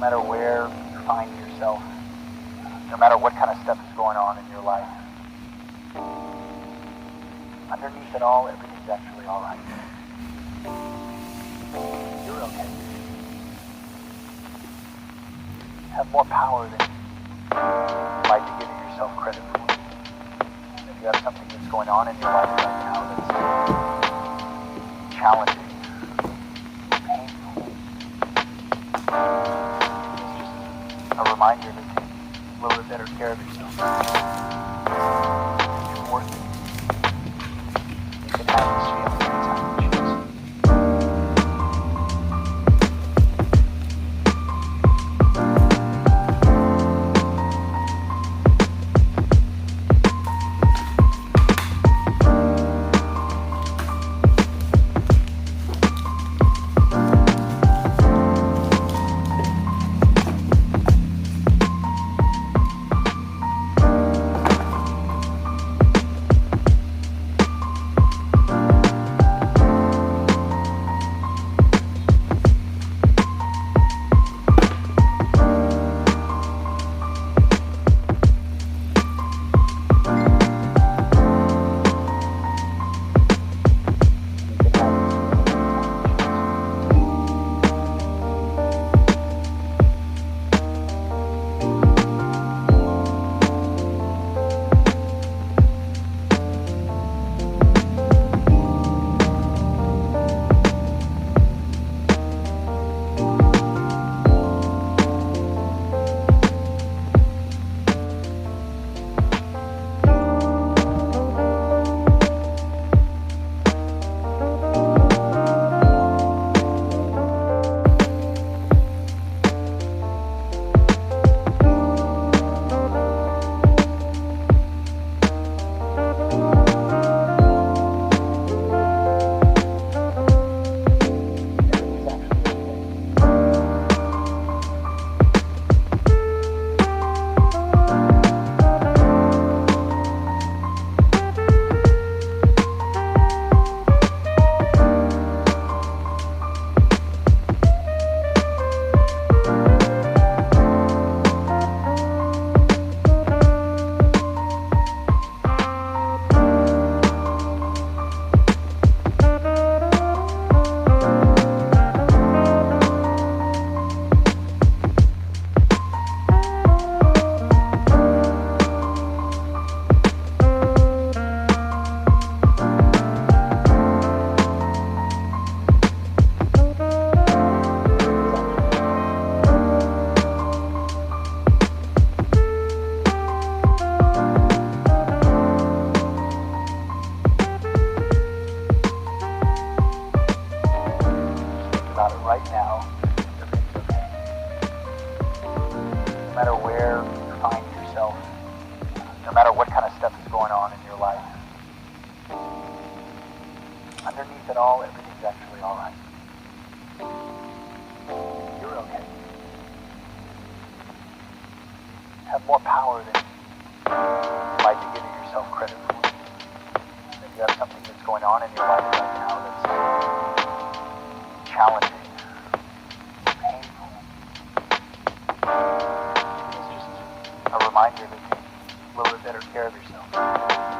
matter where you find yourself, no matter what kind of stuff is going on in your life, underneath it all, everything's actually all right. You're okay. You have more power than you might be giving yourself credit for. If you have something that's going on in your life right now that's challenging, painful, it's just a reminder to take a little bit better care of yourself. You're worth it. You can have this feeling anytime you choose. No matter where you find yourself, no matter what kind of stuff is going on in your life, underneath it all, everything's actually all right. You're okay. You have more power than you might be giving yourself credit for. If you have something that's going on in your life right now that's challenging, a reminder to take a little bit better care of yourself.